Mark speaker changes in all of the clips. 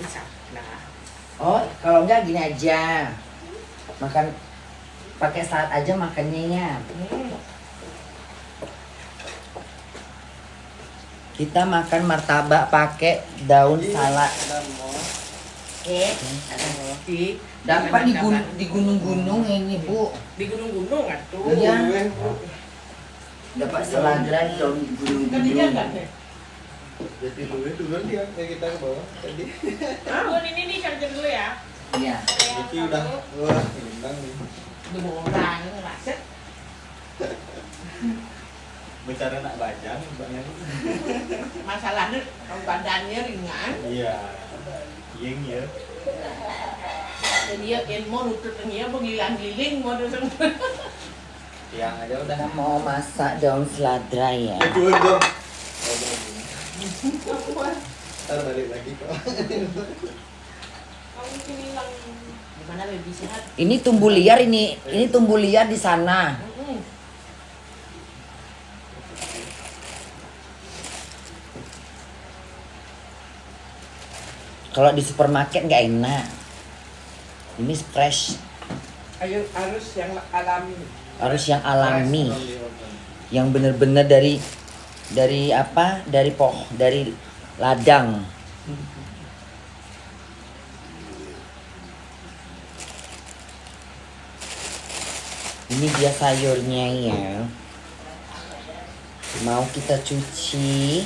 Speaker 1: Nah.
Speaker 2: Oh, kalau enggak gini aja. Makan pakai salad aja makannya ya. Kita makan martabak pakai daun salad.
Speaker 1: Oke.
Speaker 2: Dapat di gunung-gunung ini, Bu.
Speaker 1: Di gunung-gunung atuh.
Speaker 2: Iya. Dapat seladra di gunung-gunung.
Speaker 3: Jadi dulu itu kan dia kayak kita ke bawah tadi.
Speaker 1: Ini nih charger dulu ya.
Speaker 2: Iya.
Speaker 3: Jadi udah wah hilang nih.
Speaker 1: Udah orang ngerasa.
Speaker 3: Bicara nak bajang banyak.
Speaker 1: Masalahnya badannya ringan.
Speaker 3: Iya. Yeng ya.
Speaker 1: Jadi ya kan mau nututnya bergiling-giling mau dusung.
Speaker 3: Yang aja udah
Speaker 2: Kita mau masak daun seladra ya.
Speaker 3: Betul dong. Ntar balik lagi kok.
Speaker 1: Kamu sini lang. Gimana baby sehat?
Speaker 2: Ini tumbuh liar ini tumbuh liar di sana. Kalau di supermarket nggak enak. Ini fresh,
Speaker 1: Ayo harus yang alami.
Speaker 2: harus yang alami, yang bener-bener dari apa? Dari dari ladang. Ini dia sayurnya ya. Mau kita cuci,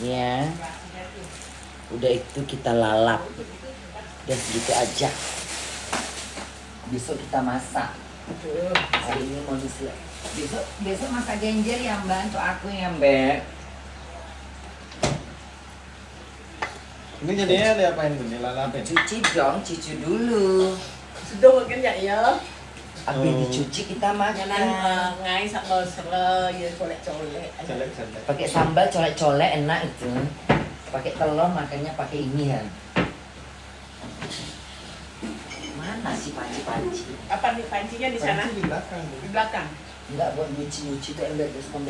Speaker 2: ya. Udah itu kita lalap. Udah segitu aja. Besok kita masak. Hari ini mau disel. Besok masak genjer ya Mbak, untuk aku ya Mbak.
Speaker 3: Ini jadinya ada apain tuh? Dilalapin?
Speaker 2: Cuci dong, cuci dulu.
Speaker 1: Sedang kan ya.
Speaker 2: Habis dicuci kita
Speaker 1: Jangan
Speaker 2: makan.
Speaker 1: ngai sama sere ya colek-colek.
Speaker 3: Celek-celek.
Speaker 2: Pakai sambal colek-colek enak itu. Pakai telur makannya pakai ini ya. Mana sih panci-panci?
Speaker 1: Apa nih pancinya di sana?
Speaker 3: Panci di belakang.
Speaker 1: Di belakang.
Speaker 2: Enggak buat nyuci-nyuci tuh ember beskom.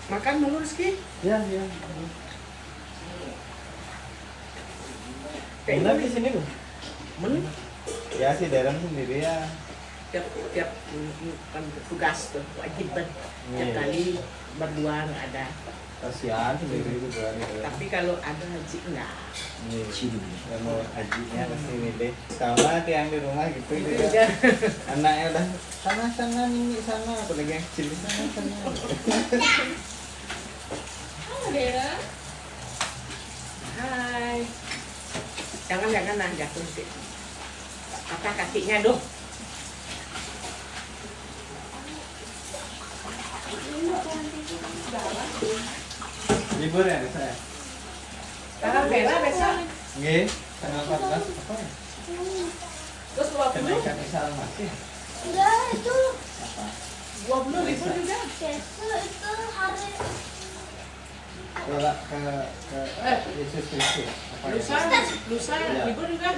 Speaker 1: Makan dulu Rizky.
Speaker 3: Iya, iya. Enak di sini, Bu. Ya si Darren sendiri ya.
Speaker 1: Tiap kan tugas tuh wajib tiap
Speaker 3: Iya.
Speaker 1: kali berdua nggak ada.
Speaker 3: Kasihan sendiri itu kan.
Speaker 1: Tapi kalau ada haji enggak.
Speaker 3: Cuci dulu. Yang mau hajinya ke sini deh. Sama tiang di rumah gitu
Speaker 1: Itu
Speaker 3: dia.
Speaker 1: juga.
Speaker 3: Anaknya udah sana ini sana, apalagi yang kecil sana.
Speaker 1: Hai. Jangan nah jatuh sih. Apa kakinya dong?
Speaker 3: Libur ya besok ya?
Speaker 1: Tanggal merah besok.
Speaker 3: Nggih, tanggal 14 apa ya?
Speaker 1: Terus 20.
Speaker 3: Kenaikan misal masih.
Speaker 4: Enggak, itu
Speaker 1: 20 libur juga.
Speaker 4: besok itu hari
Speaker 3: Ke Yesus Kristus. Apa ya?
Speaker 1: Lusa
Speaker 3: Iya.
Speaker 1: libur juga.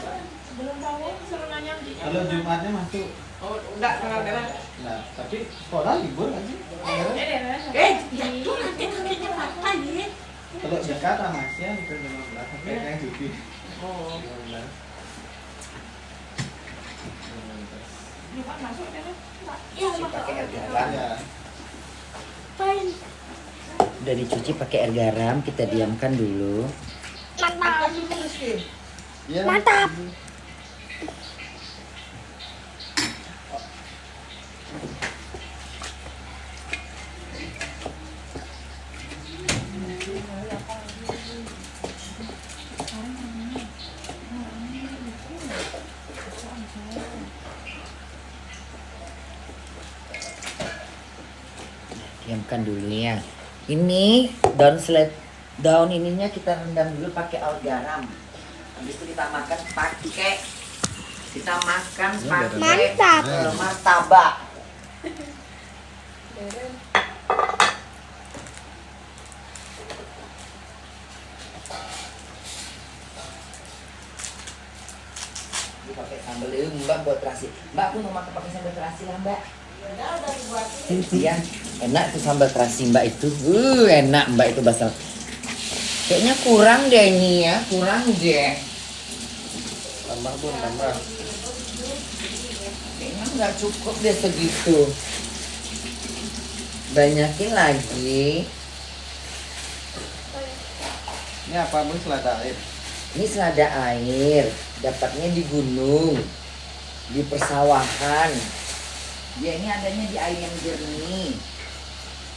Speaker 1: Belum tahu, suruh nanya.
Speaker 3: Kalau Jumatnya masuk.
Speaker 1: Oh, enggak tanggal merah.
Speaker 3: Nah, tapi sekolah libur kan sih?
Speaker 1: Jatuh nanti kakinya patah ya.
Speaker 3: Kalau dekat ramasnya itu 15, tapi
Speaker 1: Iya.
Speaker 3: yang cuti.
Speaker 1: Oh.
Speaker 3: 15.
Speaker 1: Masuk ya kan?
Speaker 2: Cuci pakai air garam.
Speaker 3: Ya.
Speaker 2: Udah dicuci pakai air garam, kita diamkan dulu.
Speaker 1: Mantap dulu Rizky.
Speaker 3: Iya.
Speaker 4: Mantap.
Speaker 2: Diamkan dulu ya. Ini daun ininya kita rendam dulu pakai air garam. Habis itu kita makan pakai
Speaker 4: Mantap.
Speaker 2: martabak. Ini pakai sambal ini Mbak buat terasi. Mbak aku mau makan pakai sambal terasi lah Mbak.
Speaker 1: Udah dibuatin.
Speaker 2: Iya. Enak tuh sambal terasi Mbak itu. Enak Mbak itu basal. Kayaknya kurang deh ini ya, kurang deh.
Speaker 3: Tambah Bun, tambah.
Speaker 2: Kayaknya nggak cukup deh segitu. Banyakin lagi.
Speaker 3: Ini apa Bun, selada air?
Speaker 2: Ini selada air. Dapatnya di gunung, di persawahan. Dia ini adanya di air yang jernih.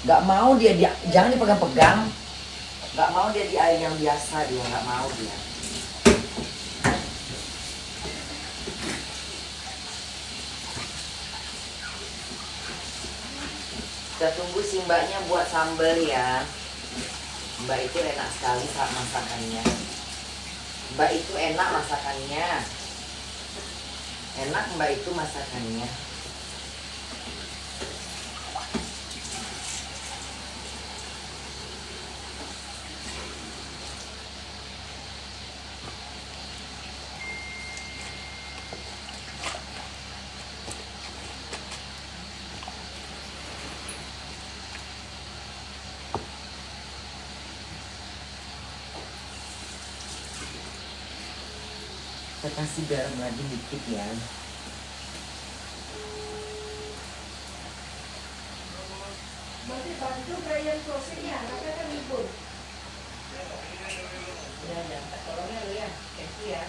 Speaker 2: Nggak mau dia jangan dipegang-pegang. Nggak mau dia di air yang biasa, dia nggak mau dia. Kita tunggu si mbaknya buat sambal ya. Mbak itu enak sekali saat masakannya. Mbak itu enak masakannya. Enak Mbak itu masakannya. Kita kasih garam lagi dikit ya.
Speaker 1: Berarti bantu Brian closing ya, tapi kan libur. Ya, tolongnya lu ya, kasih ya.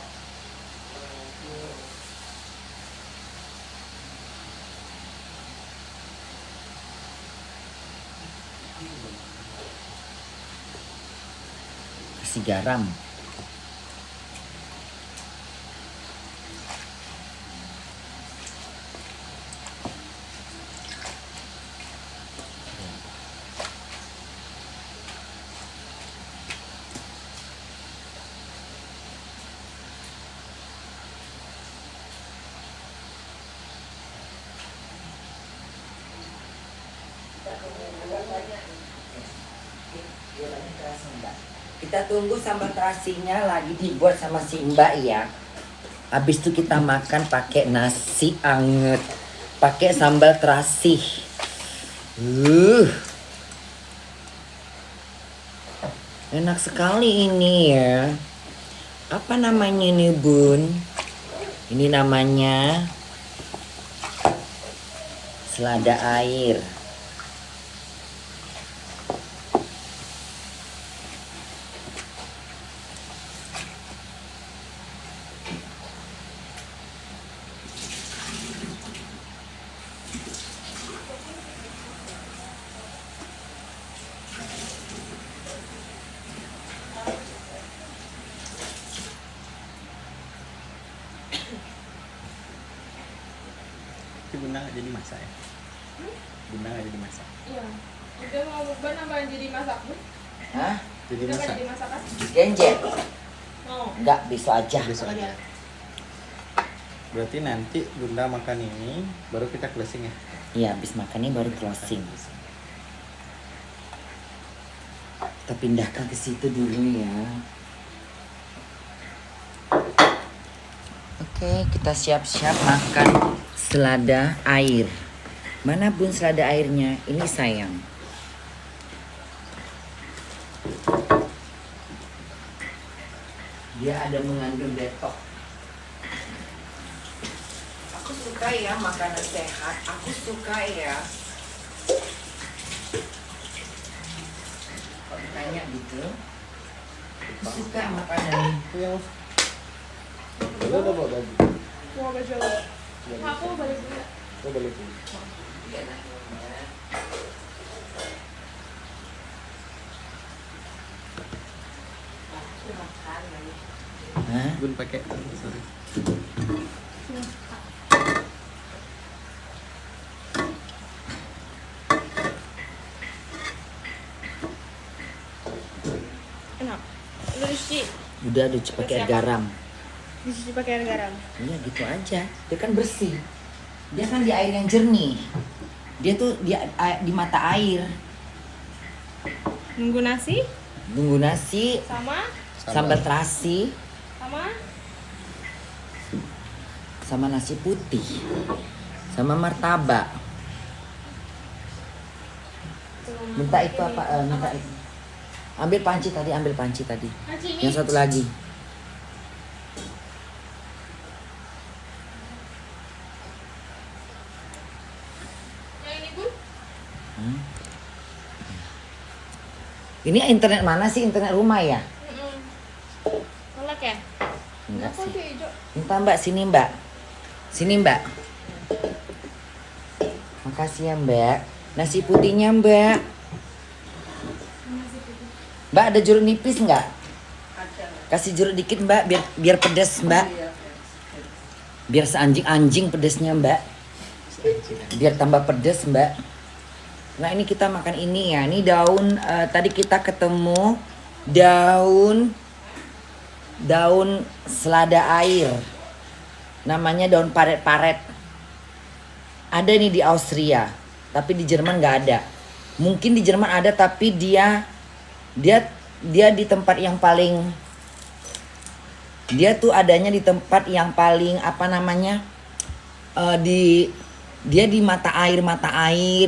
Speaker 2: Kasih garam. Kita tunggu sambal terasinya lagi dibuat sama si Mbak ya. Habis itu kita makan pakai nasi anget, pakai sambal terasi. Enak sekali ini ya. Apa namanya ini Bun? Ini namanya selada air.
Speaker 3: Tapi Bunda nggak jadi masak ya? Bunda nggak jadi masak.
Speaker 1: Iya. Udah mau mukbang apa yang jadi masak, Bu?
Speaker 2: Hah?
Speaker 3: Jadi
Speaker 1: Udah
Speaker 3: masak.
Speaker 1: jadi masakan?
Speaker 2: Genjet?
Speaker 1: Mau.
Speaker 2: Enggak, besok aja.
Speaker 3: Besok aja. Berarti nanti Bunda makan ini, baru kita closing ya?
Speaker 2: Iya, habis makannya baru closing. Kita pindahkan ke situ dulu ya. Oke, kita siap-siap makan selada air. Mana Bun selada airnya? Ini sayang. Dia ada mengandung detox. Aku suka ya makanan sehat. Aku suka ya. Kok ditanya gitu? Aku suka makanan.
Speaker 3: Lu udah bawa baju?
Speaker 1: Mau baju apa? Aku balik dulu.
Speaker 3: Lu balik dulu.
Speaker 2: Hah?
Speaker 3: Bun pakai, sorry.
Speaker 1: Enak. Lu dicuci.
Speaker 2: Udah dicuci pakai air garam.
Speaker 1: Dicuci pakai air garam.
Speaker 2: Iya gitu aja. Dia kan bersih. Dia kan di air yang jernih. Dia tuh di mata air.
Speaker 1: Nunggu nasi
Speaker 2: Nunggu nasi,
Speaker 1: sama
Speaker 2: sambal terasi,
Speaker 1: sama
Speaker 2: sama nasi putih, sama martabak. Minta itu apa? Minta itu. Ambil panci tadi, ambil panci tadi.
Speaker 4: Panci ini.
Speaker 2: Yang satu lagi.
Speaker 4: Yang ini pun.
Speaker 2: Ini internet mana sih? Internet rumah ya?
Speaker 4: Kolak ya?
Speaker 2: Enggak
Speaker 4: Kok
Speaker 2: sih.
Speaker 4: dia hijau?
Speaker 2: Minta Mbak, sini Mbak. Sini Mbak. Makasih ya Mbak. Nasi putihnya Mbak. Mbak ada jeruk nipis nggak?
Speaker 1: Ada.
Speaker 2: Kasih jeruk dikit Mbak, biar pedas Mbak.
Speaker 1: Iya.
Speaker 2: Biar seanjing-anjing pedasnya Mbak. Biar tambah pedas Mbak. Nah ini kita makan ini ya. Ini daun tadi kita ketemu daun selada air. Namanya daun paret-paret. Ada nih di Austria, tapi di Jerman nggak ada. Mungkin di Jerman ada, tapi dia di tempat yang paling, dia tuh adanya di tempat yang paling apa namanya, dia di mata air,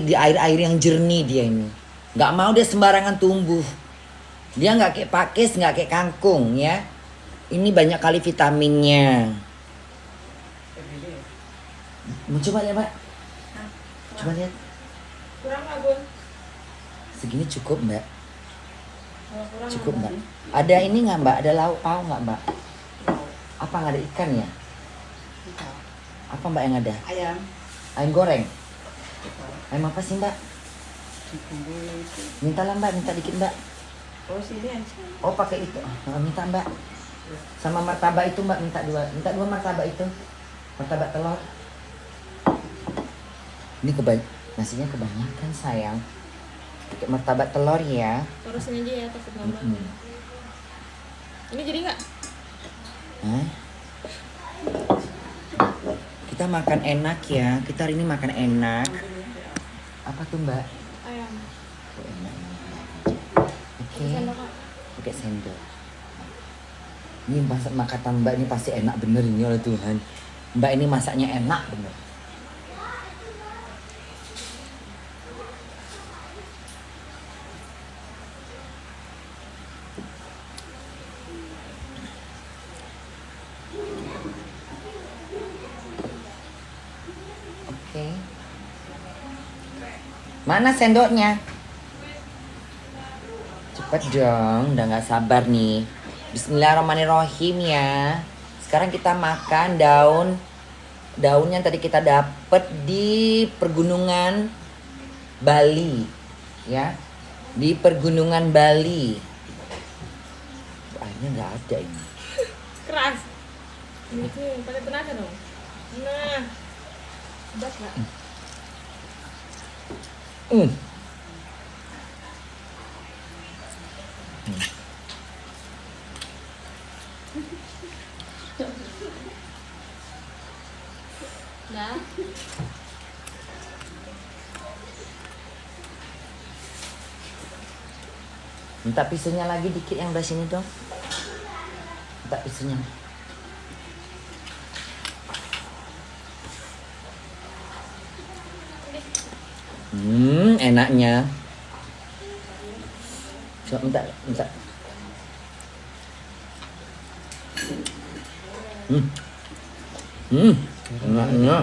Speaker 2: di air yang jernih dia ini. Nggak mau dia sembarangan tumbuh. Dia nggak kayak pakis, nggak kayak kangkung ya. Ini banyak kali vitaminnya. Mau coba ya Mbak? Coba lihat.
Speaker 4: Kurang nggak Bun?
Speaker 2: Segini cukup Mbak.
Speaker 4: Kalau kurang
Speaker 2: Cukup
Speaker 4: nambah.
Speaker 2: Mbak. Ada ini nggak Mbak? Ada lauk pauk nggak Mbak? Apa nggak ada ikan ya? Apa Mbak yang ada?
Speaker 1: Ayam.
Speaker 2: Ayam goreng. Ayam apa sih Mbak?
Speaker 1: Boleh itu.
Speaker 2: Mintalah Mbak, minta dikit Mbak.
Speaker 1: Oh sini aja.
Speaker 2: Oh pakai itu. Minta Mbak. Sama martabak itu Mbak, minta dua martabak itu. Martabak telur. Ini nasinya kebanyakan sayang. Pakai martabak telur ya.
Speaker 4: Terusin aja ya, takut nambah. Ini jadi nggak?
Speaker 2: Hah? Kita makan enak ya. Kita hari ini makan enak. Apa tuh Mbak?
Speaker 4: Ayam.
Speaker 2: Oh, enak. Oke.
Speaker 4: Sendok Kak.
Speaker 2: Pakai sendok. Ini makan Mbak ini pasti enak bener ini oleh Tuhan. Mbak ini masaknya enak bener. Oke. Mana sendoknya? Cepet dong, udah nggak sabar nih. Bismillahirrahmanirrahim ya. Sekarang kita makan daun yang tadi kita dapet di pergunungan Bali, ya, di pergunungan Bali. Airnya nggak ada ini.
Speaker 4: Keras. Ini tuh pakai tenaga dong. Nah. Pedas nggak? Nah.
Speaker 2: Minta pisunya lagi dikit yang dari sini dong. Minta pisunya. Enaknya. Coba minta. Enaknya.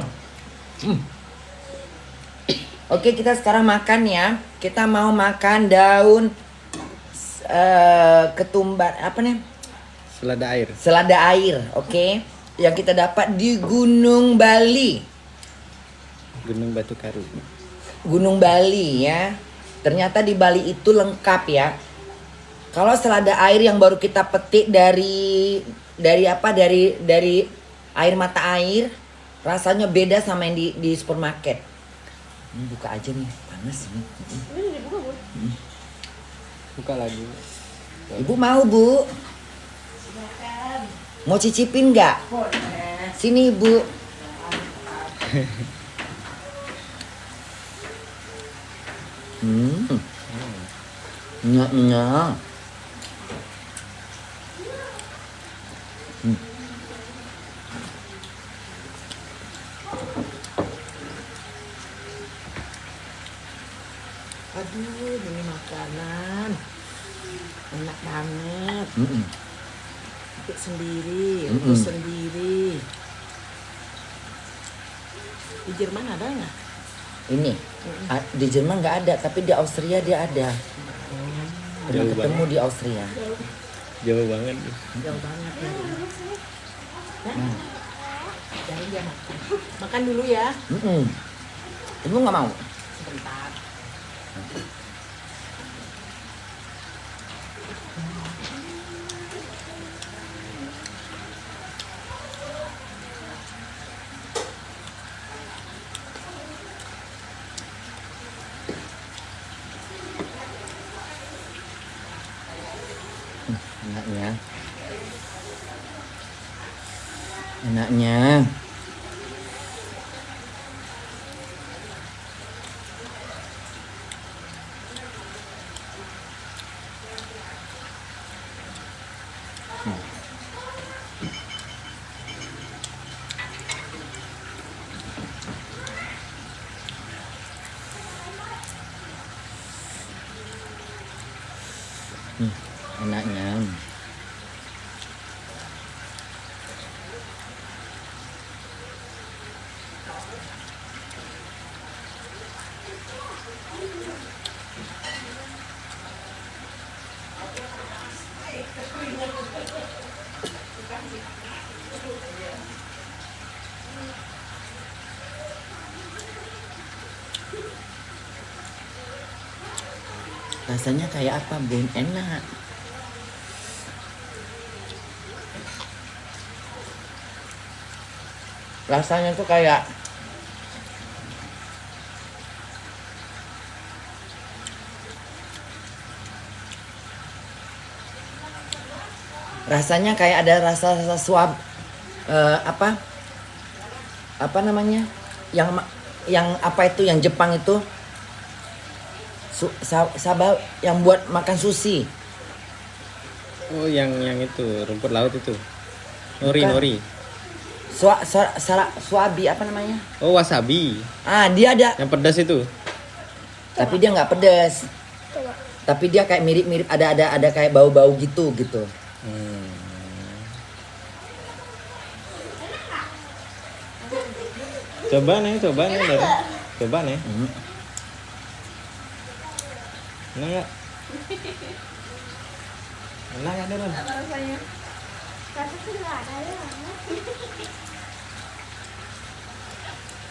Speaker 2: Oke, kita sekarang makan ya. Kita mau makan daun ketumbar apa nih?
Speaker 3: Selada air.
Speaker 2: Selada air, oke. Yang kita dapat di Gunung Bali.
Speaker 3: Gunung Batu Karu.
Speaker 2: Gunung Bali ya. Ternyata di Bali itu lengkap ya. Kalau selada air yang baru kita petik dari air mata air, rasanya beda sama yang di supermarket. Ini buka aja nih, panas ini.
Speaker 4: Ini dibuka Bu.
Speaker 3: Buka lagi.
Speaker 2: Ibu mau Bu? Mau cicipin nggak?
Speaker 1: Boleh.
Speaker 2: Sini Ibu. Nyak.
Speaker 1: Aduh. Enak banget. Bikin sendiri,
Speaker 2: Mm-mm.
Speaker 1: rebus sendiri. Di Jerman ada nggak?
Speaker 2: Ini di Jerman nggak ada, tapi di Austria dia ada. Pernah
Speaker 3: Jauh
Speaker 2: ketemu di Austria.
Speaker 3: Jauh banget.
Speaker 1: Jauh banget ya. Jadi dia makan. Makan dulu ya.
Speaker 2: Ibu nggak mau?
Speaker 1: Sebentar.
Speaker 2: Enaknya. Enaknya. Enaknya. Rasanya kayak apa, Bun? Enak. Rasanya tuh kayak ada rasa suap apa namanya? Yang apa itu yang Jepang itu? Sabah yang buat makan sushi.
Speaker 3: Oh, yang itu rumput laut itu.
Speaker 2: Bukan.
Speaker 3: Nori.
Speaker 2: Suabi apa namanya?
Speaker 3: Oh, wasabi.
Speaker 2: Dia ada,
Speaker 3: Yang pedas itu.
Speaker 2: tapi dia nggak pedas. Tapi dia kayak mirip-mirip, ada kayak bau-bau gitu.
Speaker 3: Coba nih dari. Coba nih. Enak nggak? Enak nggak, Darren?
Speaker 4: Apa rasanya?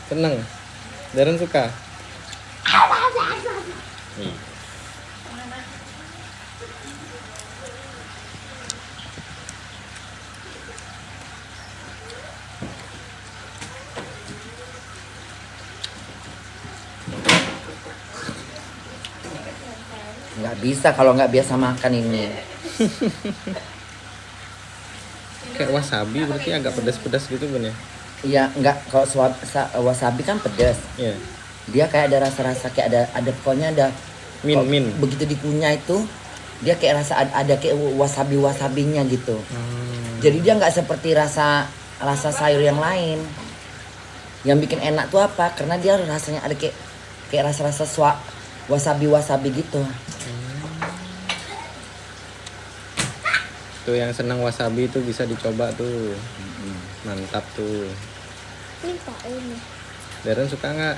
Speaker 3: Seneng. Darren suka. Nih.
Speaker 2: Nggak bisa kalau nggak biasa makan ini.
Speaker 3: Kayak wasabi berarti agak pedas-pedas gitu, Bun ya?
Speaker 2: Iya, nggak, kalau wasabi kan pedas.
Speaker 3: Iya.
Speaker 2: Dia kayak ada rasa-rasa kayak ada pokoknya ada
Speaker 3: Min.
Speaker 2: begitu dikunyah itu dia kayak ada kayak wasabinya gitu. Jadi dia nggak seperti rasa sayur yang lain. Yang bikin enak tuh apa? Karena dia rasanya ada kayak rasa wasabi gitu.
Speaker 3: Tuh yang senang wasabi itu bisa dicoba tuh. Mantap tuh.
Speaker 4: Ini.
Speaker 3: Darren suka nggak?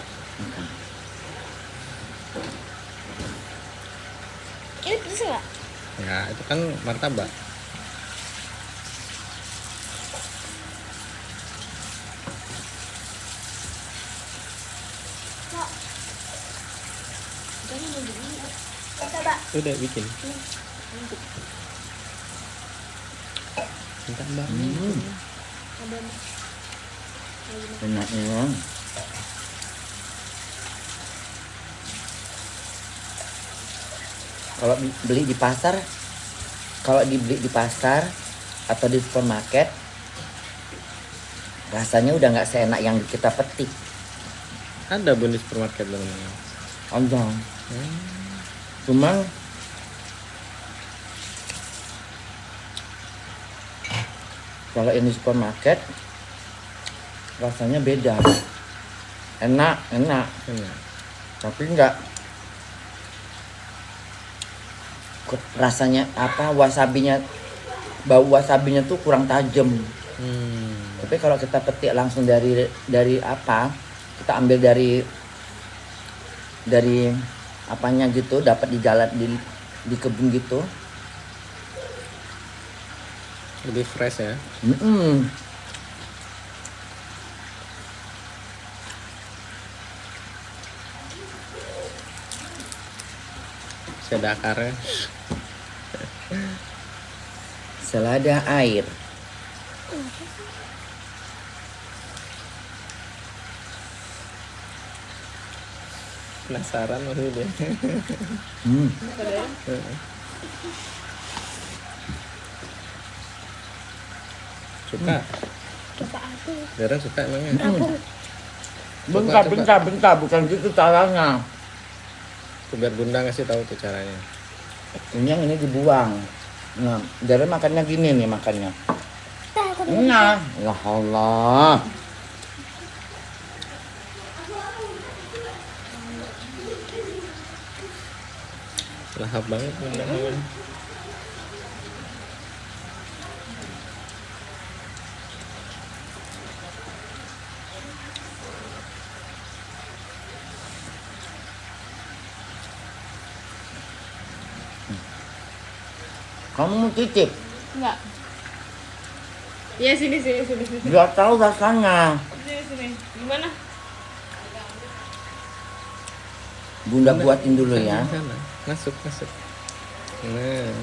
Speaker 4: Ini pedes nggak?
Speaker 3: Nggak, itu kan martabak.
Speaker 4: Coba.
Speaker 3: Udah bikin. Minta Mbak.
Speaker 2: Enaknya. Kalau beli di pasar, atau di supermarket, rasanya udah nggak seenak yang kita petik.
Speaker 3: Ada, Bun, di supermarket namanya.
Speaker 2: Ada. Cuman kalau ini supermarket rasanya beda. Enak. Tapi enggak rasanya apa wasabinya, bau wasabinya tuh kurang tajam. Tapi kalau kita petik langsung dari apa, kita ambil dari apanya gitu, dapat di jalan di kebun gitu,
Speaker 5: Lebih fresh ya. Masih ada akarnya.
Speaker 2: Selada air.
Speaker 5: Penasaran masih dia. Suka.
Speaker 4: Coba aku.
Speaker 5: Dara suka emangnya.
Speaker 2: Bentar, bukan gitu caranya.
Speaker 5: Tuh biar bunda ngasih tahu tuh caranya.
Speaker 2: Ini dibuang. Nah, jadi makannya gini nih makannya.
Speaker 4: Tah, aku
Speaker 2: Nah, ya Allah.
Speaker 5: Lahap banget bunda kawan.
Speaker 2: Kamu mau cicip?
Speaker 4: enggak. Iya sini.
Speaker 2: Biar tahu rasanya.
Speaker 4: Sini. Gimana?
Speaker 2: Bunda buatin dulu ya.
Speaker 5: Sana. Masuk. Nah.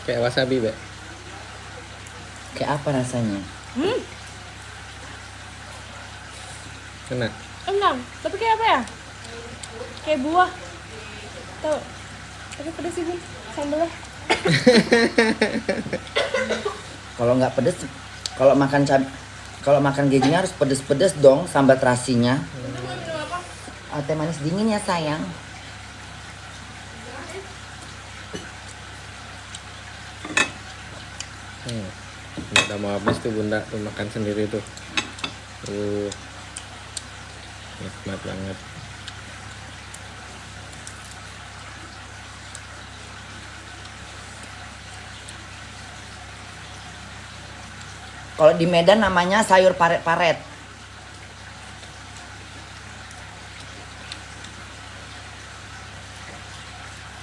Speaker 5: Kayak wasabi, Be.
Speaker 2: Kayak apa rasanya?
Speaker 5: Kena.
Speaker 4: Enak. Tapi kayak apa ya? Kayak buah. Tuh. Tapi pedes sih, Bun. Sambalnya.
Speaker 2: Kalau nggak pedes, kalau makan gajinya harus pedes-pedes dong sambal terasinya. Teh manis dingin ya sayang.
Speaker 5: Udah mau habis tuh bunda tuh makan sendiri tuh. Nikmat banget.
Speaker 2: Kalau di Medan namanya sayur paret-paret.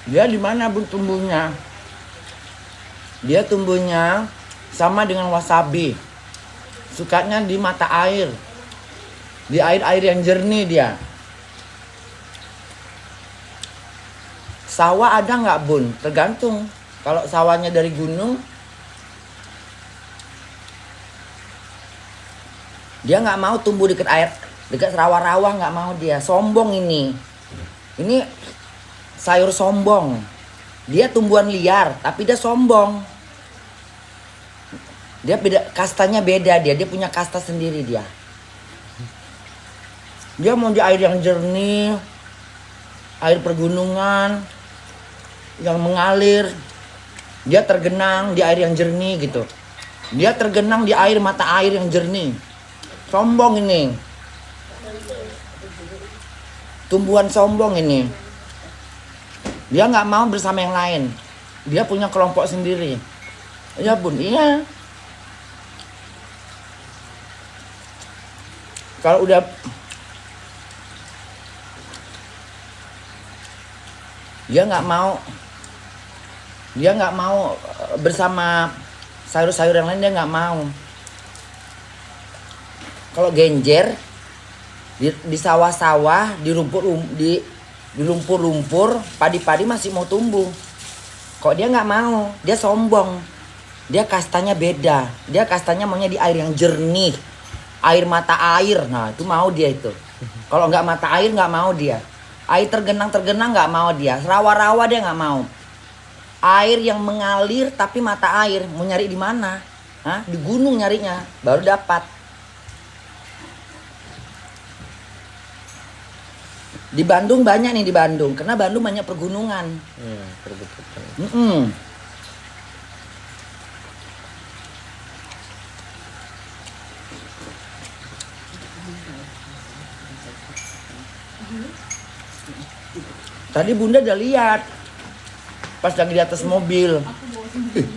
Speaker 2: Dia di mana Bun tumbuhnya? Dia tumbuhnya sama dengan wasabi. Sukanya di mata air. Di air-air yang jernih dia. Sawah ada nggak Bun? Tergantung. Kalau sawahnya dari gunung, dia nggak mau tumbuh dekat air, dekat rawa-rawa nggak mau dia. Sombong ini. Ini sayur sombong. Dia tumbuhan liar, tapi dia sombong. Dia beda, kastanya beda dia. Dia punya kasta sendiri dia. Dia mau di air yang jernih, air pergunungan yang mengalir. Dia tergenang di air yang jernih gitu. Dia tergenang di air mata air yang jernih. Sombong ini. Tumbuhan sombong ini. Dia nggak mau bersama yang lain. Dia punya kelompok sendiri. Ya Bun, iya. Kalau udah dia nggak mau bersama sayur-sayur yang lain, dia nggak mau. Kalau genjer di sawah-sawah, di lumpur-lumpur, padi-padi masih mau tumbuh. Kok dia nggak mau? Dia sombong. Dia kastanya beda. Dia kastanya maunya di air yang jernih, air mata air. Nah itu mau dia itu. Kalau nggak mata air nggak mau dia. Air tergenang nggak mau dia. Rawa-rawa dia nggak mau. Air yang mengalir tapi mata air, mau nyari di mana? Hah? Di gunung nyarinya, baru dapat. Di Bandung banyak nih, di Bandung, karena Bandung banyak pergunungan.
Speaker 5: Perbukitan.
Speaker 2: Tadi Bunda udah lihat pas lagi di atas mobil. Ih,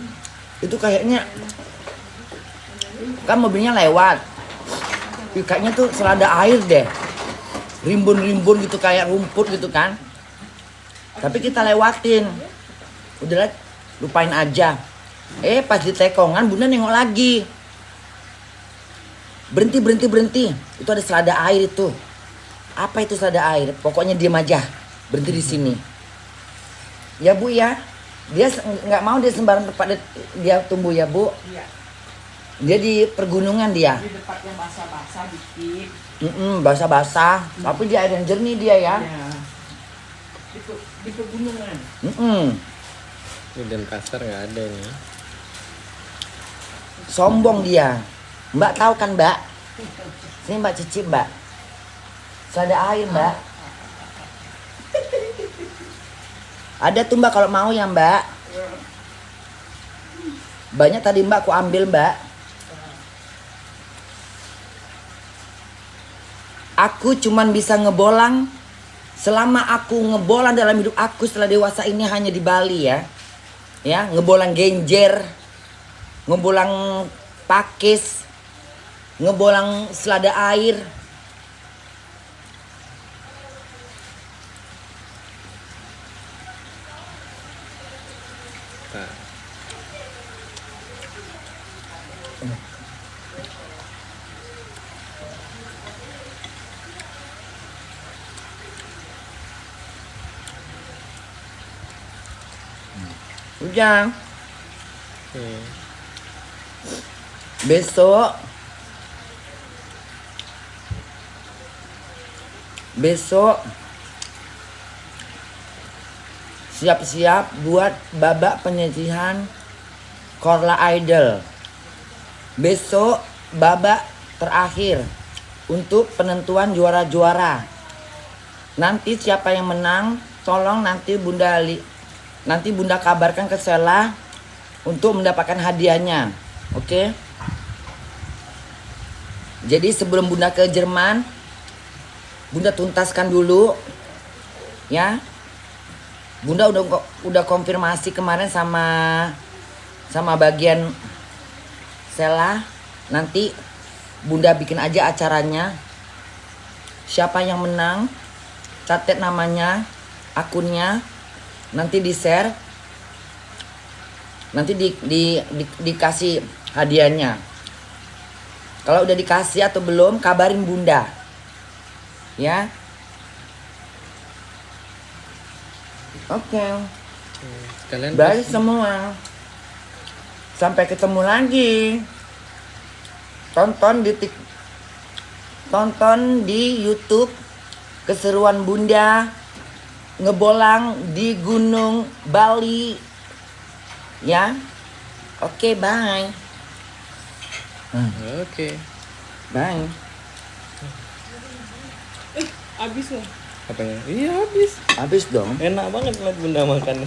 Speaker 2: itu kayaknya kan mobilnya lewat. Ih, kayaknya tuh selada air deh. Rimbun-rimbun gitu kayak rumput gitu kan. Tapi kita lewatin. Udah lah, lupain aja. Pas di tekongan Bunda nengok lagi. Berhenti. Itu ada selada air itu. Apa itu selada air? Pokoknya diam aja. Berhenti di sini. Ya Bu ya. Dia nggak mau dia sembarang tempat dia tumbuh ya Bu.
Speaker 1: Iya.
Speaker 2: Dia di pergunungan dia.
Speaker 1: Di tempat yang basah-basah dikit.
Speaker 2: Basah-basah. Tapi dia air yang jernih dia ya.
Speaker 1: Ya. Di pegunungan.
Speaker 5: Di Denpasar nggak ada nih.
Speaker 2: Sombong dia. Mbak tahu kan Mbak? Sini Mbak cicip Mbak. Selada air Mbak. Ada tuh Mbak kalau mau ya Mbak. Banyak tadi Mbak aku ambil Mbak. Aku cuman bisa ngebolang. Selama aku ngebolang dalam hidup aku setelah dewasa ini hanya di Bali ya. Ya, ngebolang genjer. Ngebolang pakis. Ngebolang selada air.
Speaker 5: Nah,
Speaker 2: Udah.
Speaker 5: hmm.
Speaker 2: Besok siap-siap buat babak penyisihan Korla Idol. Besok babak terakhir untuk penentuan juara-juara. Nanti siapa yang menang, tolong nanti Bunda kabarkan ke Sela untuk mendapatkan hadiahnya. Oke? Jadi sebelum Bunda ke Jerman, Bunda tuntaskan dulu ya. Bunda udah konfirmasi kemarin sama bagian Sela. Nanti Bunda bikin aja acaranya. Siapa yang menang, catat namanya, akunnya, nanti di-share. Nanti dikasih hadiahnya. Kalau udah dikasih atau belum, kabarin Bunda. Ya. Oke.
Speaker 5: Sekalian
Speaker 2: Bye semua. Sampai ketemu lagi. Tonton di YouTube keseruan Bunda ngebolang di Gunung Bali. Ya. Oke, bye.
Speaker 5: Oke.
Speaker 2: Bye.
Speaker 4: Habis loh.
Speaker 5: Apanya? Iya habis.
Speaker 2: Habis dong.
Speaker 5: Enak banget lihat Bunda makan.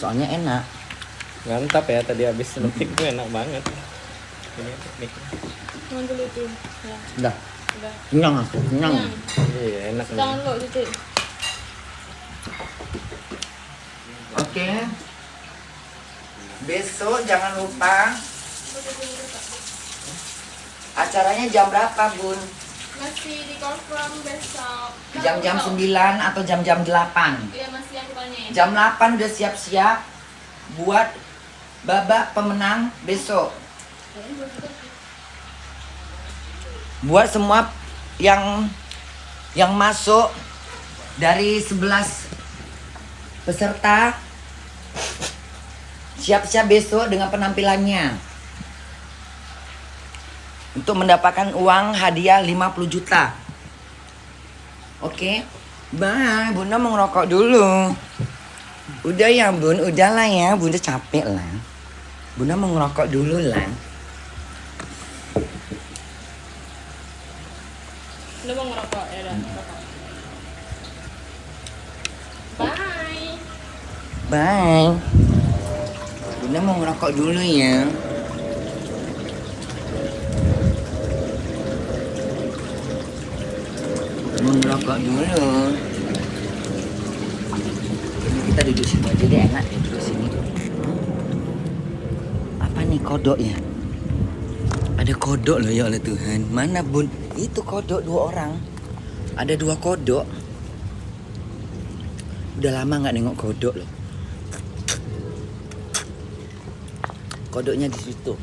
Speaker 2: Soalnya enak.
Speaker 5: Mantap ya tadi habis metik tuh enak banget. Ini teknik.
Speaker 4: Mantul itu. Ya,
Speaker 2: Udah.
Speaker 4: udah.
Speaker 2: Kenyang aku, kenyang.
Speaker 5: Iya enak nih.
Speaker 4: Jangan lo titik.
Speaker 2: Oke. Besok jangan lupa. Acaranya jam berapa, Bun?
Speaker 4: Masih di confirm besok.
Speaker 2: Jam-jam 9 atau jam-jam 8?
Speaker 4: Iya masih aku tanyain.
Speaker 2: Jam 8 udah siap-siap buat babak pemenang besok. Buat semua yang masuk dari 11 peserta, siap-siap besok dengan penampilannya untuk mendapatkan uang hadiah 50 juta. Oke, bye. Bunda mau ngerokok dulu. Udah ya Bun, udahlah ya, Bunda capek lah. Bunda mau ngerokok dulu lah.
Speaker 4: Udah mau ngerokok ya udah ngerokok. Bye.
Speaker 2: Bye. Bunda mau ngerokok dulu ya. Mau ngerokok Rokok dulu. Ini kita duduk sini aja deh, enak deh duduk sini. Apa nih kodok ya? Ada kodok loh ya Allah Tuhan. Mana bun? Itu kodok 2 orang. Ada 2 kodok. Udah lama nggak nengok kodok loh. Kodoknya di situ.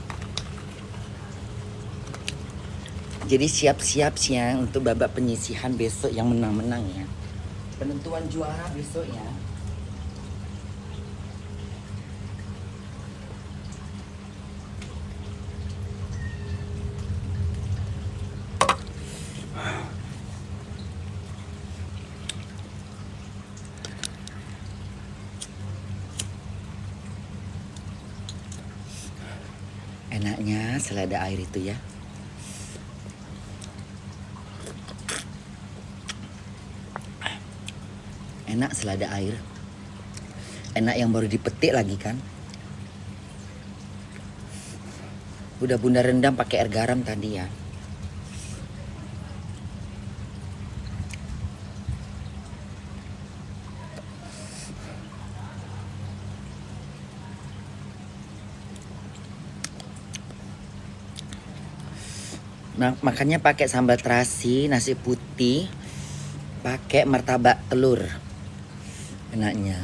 Speaker 2: Jadi siap-siap siang untuk babak penyisihan besok yang menang-menang ya. Penentuan juara besok ya. Enaknya selada air itu ya. Enak selada air. Enak yang baru dipetik lagi kan. Udah bunda rendam pakai air garam tadi ya. Nah, makannya pakai sambal terasi, nasi putih, pakai martabak telur. Enaknya.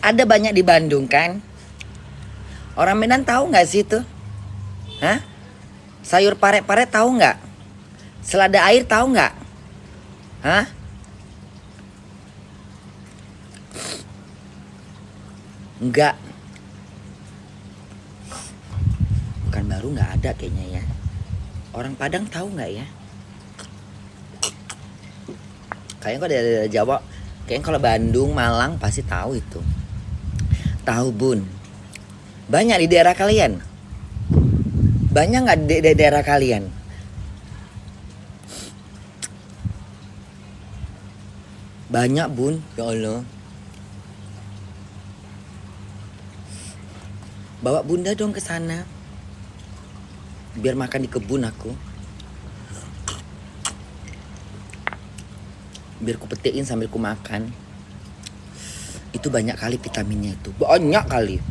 Speaker 2: Ada banyak di Bandung kan? Orang Medan tahu nggak sih itu? Hah? Sayur pare-pare tahu nggak? Selada air tahu nggak? Hah? Enggak. Bukan baru nggak ada kayaknya ya. Orang Padang tahu nggak ya? Kayaknya kalau dari Jawa, kayaknya kalau Bandung, Malang pasti tahu itu. Tahu bun. Banyak di daerah kalian? Banyak nggak di daerah kalian? Banyak bun, ya Allah. Bawa bunda dong ke sana. Biar makan di kebun aku. Biar ku petiin sambil ku makan. Itu banyak kali vitaminnya itu. Banyak kali.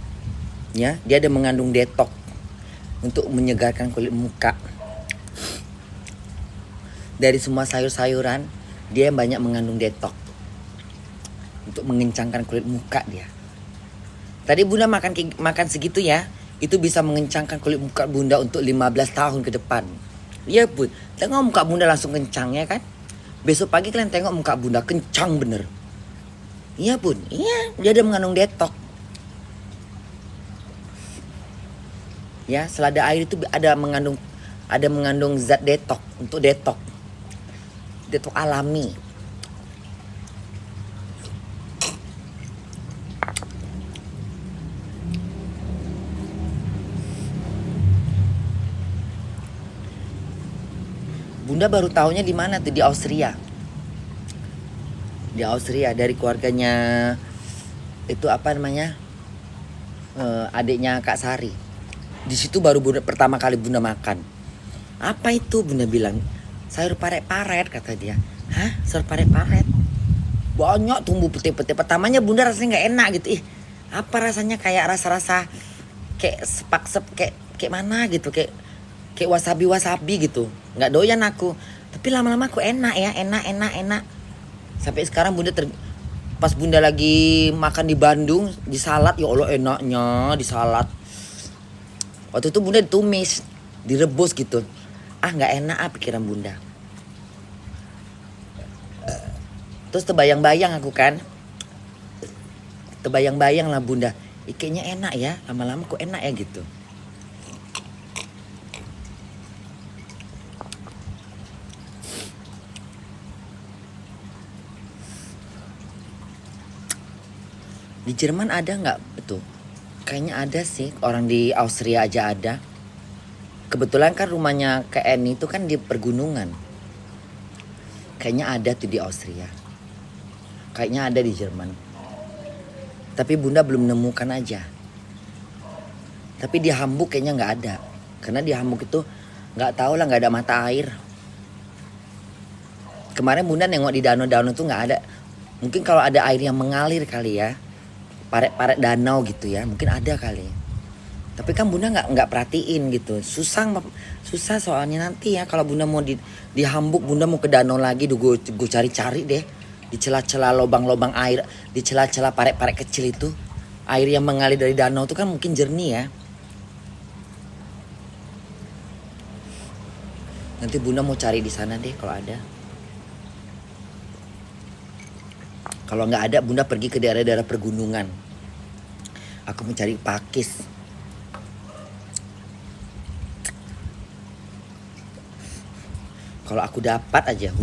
Speaker 2: Ya, dia ada mengandung detox untuk menyegarkan kulit muka. Dari semua sayur-sayuran, dia banyak mengandung detox. Untuk mengencangkan kulit muka dia. Tadi bunda makan segitu ya. Itu bisa mengencangkan kulit muka bunda untuk 15 tahun ke depan. Iya bun. Tengok muka bunda langsung kencang ya kan. Besok pagi kalian tengok muka bunda kencang bener. Iya bun. Iya. Dia ada mengandung detox. Ya selada air itu ada mengandung zat detox. Untuk detox. Detox alami. Bunda baru tahunya di mana tuh, di Austria. Di Austria dari keluarganya itu apa namanya? Adiknya Kak Sari. Di situ baru bunda pertama kali bunda makan. Apa itu bunda bilang? Sayur paret-paret kata dia. Hah? Sayur paret-paret? Banyak tumbuh putih-putih. Pertamanya bunda rasanya nggak enak gitu. Ih, apa rasanya kayak rasa-rasa kayak sepak kayak mana gitu, kayak wasabi gitu. Nggak doyan aku. Tapi lama-lama aku enak ya, enak. Sampai sekarang bunda pas bunda lagi makan di Bandung, di salad, ya Allah enaknya di salad. Waktu itu bunda ditumis, direbus gitu. Ah nggak enak pikiran bunda. Terus terbayang-bayang aku kan. Terbayang-bayang lah bunda. Kayaknya enak ya, lama-lama kok enak ya gitu. Di Jerman ada nggak betul? Kayaknya ada sih, orang di Austria aja ada. Kebetulan kan rumahnya KN itu kan di pergunungan. Kayaknya ada tuh di Austria. Kayaknya ada di Jerman. Tapi Bunda belum menemukan aja. Tapi di Hamburg kayaknya nggak ada. Karena di Hamburg itu nggak tahu lah, nggak ada mata air. Kemarin Bunda nengok di danau-danau itu nggak ada. Mungkin kalau ada air yang mengalir kali ya. Paret-paret danau gitu ya. Mungkin ada kali. Tapi kan Bunda nggak perhatiin gitu. Susah soalnya nanti ya. Kalau Bunda mau di Hamburg, Bunda mau ke danau lagi. Gue cari-cari deh. Di celah-celah lubang-lubang air. Di celah-celah paret-paret kecil itu. Air yang mengalir dari danau itu kan mungkin jernih ya. Nanti Bunda mau cari di sana deh kalau ada. Kalau nggak ada, Bunda pergi ke daerah-daerah pergunungan. Aku mencari pakis. Kalau aku dapat aja,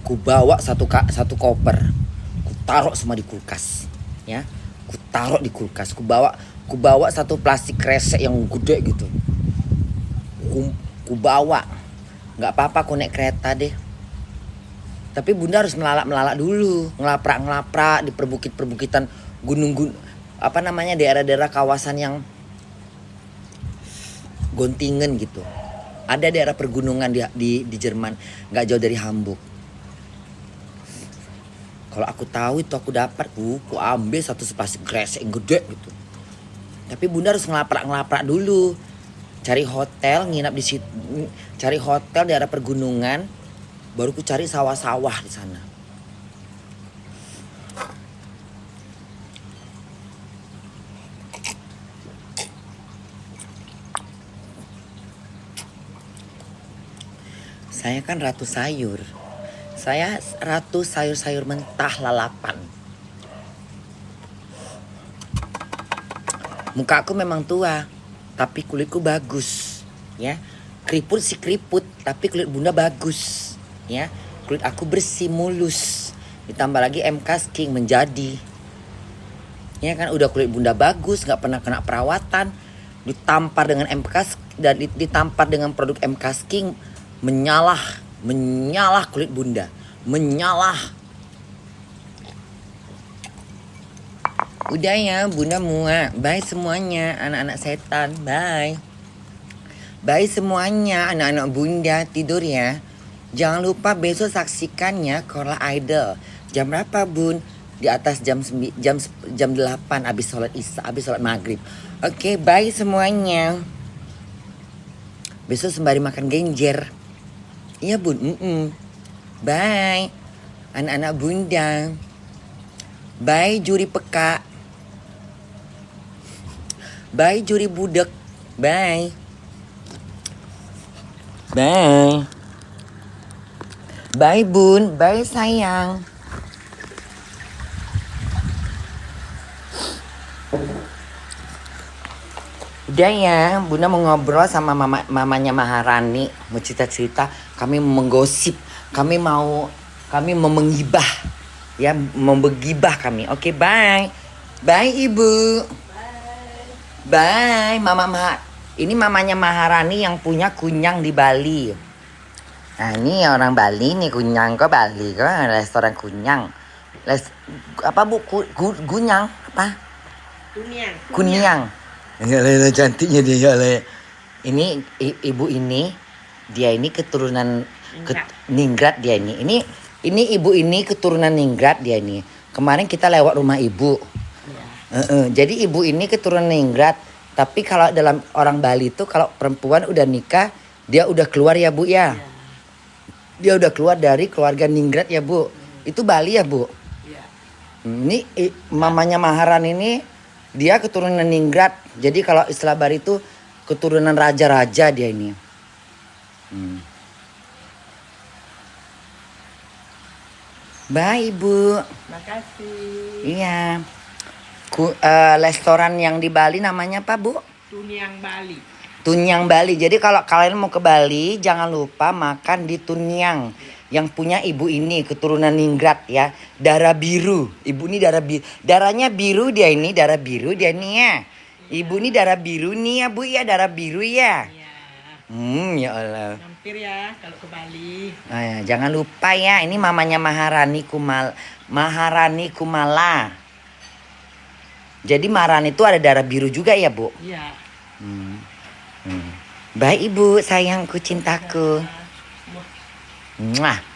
Speaker 2: ku bawa satu koper, ku taruh semua di kulkas, ya. Ku taruh di kulkas. Ku bawa satu plastik kresek yang gede gitu. Ku bawa. Nggak apa-apa, aku naik kereta deh. Tapi Bunda harus melalak dulu, ngelaprak di perbukitan gunung, apa namanya, daerah-daerah kawasan yang Gontingen gitu. Ada daerah pergunungan di Jerman, nggak jauh dari Hamburg. Kalau aku tahu itu aku dapat, aku ambil satu plastik kresek yang gede gitu. Tapi Bunda harus ngelaprak dulu, cari hotel, nginap di situ, cari hotel daerah pergunungan. Baru ku cari sawah-sawah di sana. Saya kan ratu sayur. Saya ratu sayur-sayur mentah lalapan. Muka aku memang tua, tapi kulitku bagus, ya. Keriput sih keriput, tapi kulit Bunda bagus. Ya, kulit aku bersih, mulus. Ditambah lagi MK Skin menjadi. Ya kan, udah kulit Bunda bagus, nggak pernah kena perawatan. Ditampar dengan MK dan ditampar dengan produk MK Skin, menyalah kulit Bunda, menyalah. Udah ya, Bunda muak. Bye semuanya, anak-anak setan. Bye. Bye semuanya, anak-anak Bunda, tidur ya. Jangan lupa besok saksikannya Korla Idol. Jam berapa Bun? Di atas jam 8 abis sholat isya, abis sholat maghrib. Oke, bye semuanya. Besok sembari makan genjer. Iya Bun, Bye anak-anak Bunda. Bye juri peka. Bye juri budek. Bye. Bye. Bye Bun, bye sayang. Udah ya, Bunda mau ngobrol sama mamanya Maharani, mau cerita-cerita, kami menggosip, kami mau menggibah, ya, membegibah kami. Oke, bye. Bye Ibu. Bye. Ini mamanya Maharani yang punya kunyang di Bali. Nah ini orang Bali nih, kunyang kok Bali kok, restoran kunyang. Apa Bu? Kunyang apa? Kunyang. Enggak cantiknya dia. Ini ibu ini, dia ini keturunan Ningrat dia ini. Ini ibu ini keturunan Ningrat dia ini. Kemarin kita lewat rumah ibu. Ya. Jadi ibu ini keturunan Ningrat. Tapi kalau dalam orang Bali itu kalau perempuan udah nikah, dia udah keluar ya Bu ya. Dia udah keluar dari keluarga Ningrat ya Bu. Itu Bali ya Bu? Iya. Ini mamanya Maharan ini dia keturunan Ningrat. Jadi kalau istilah Bali itu keturunan raja-raja dia ini. Bye Ibu.
Speaker 1: Makasih.
Speaker 2: Iya. Restoran yang di Bali namanya apa Bu?
Speaker 1: Tunyang Bali.
Speaker 2: Tunyang Bali. Jadi kalau kalian mau ke Bali, jangan lupa makan di Tunyang. Yang punya ibu ini keturunan Ningrat ya. Darah biru. Ibu ini darah biru. Darahnya biru dia ini, darah biru dia nih ya. Ibu ini darah biru nih ya Bu ya, darah biru ya. Ya Allah.
Speaker 1: Mampir ya kalau ke Bali.
Speaker 2: Nah, ya, jangan lupa ya, ini mamanya Maharani Maharani Kumala. Jadi Maharani itu ada darah biru juga ya, Bu?
Speaker 1: Iya.
Speaker 2: Baik Ibu, sayangku, cintaku. Muah.